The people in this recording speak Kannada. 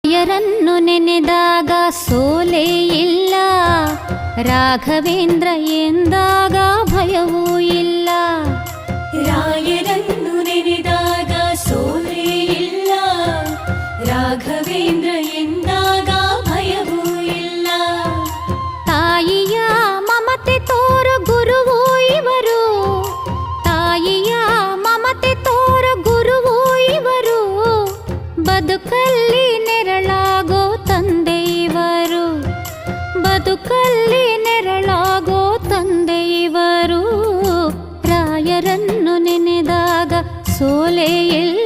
ರಾಯರನ್ನು ನೆನೆದಾಗ ಸೋಲೇ ಇಲ್ಲ, ರಾಘವೇಂದ್ರ ಎಂದಾಗ ಭಯವೂ ಇಲ್ಲ. ರಾಯರನ್ನು ನೆನೆದಾಗ ಸೋಲೇ ಇಲ್ಲ, ರಾಘವೇಂದ್ರ ಎಂದಾಗ ಭಯವೂ ಇಲ್ಲ. ತಾಯಿಯ ಮಮತೆ ತೋರು ಗುರುವೂ ಇವರು, ತಾಯಿಯ ಮಮತೆ ತೋರು ಗುರುವೂ ಇವರು, ಬದುಕಲ್ಲಿ ನೆರಳಾಗೋ ತಂದೆ ಇವರು, ಬದುಕಲ್ಲಿ ನೆರಳಾಗೋ ತಂದೆ ಇವರು. ರಾಯರನ್ನು ನೆನೆದಾಗ ಸೋಲೇ ಇಲ್ಲ,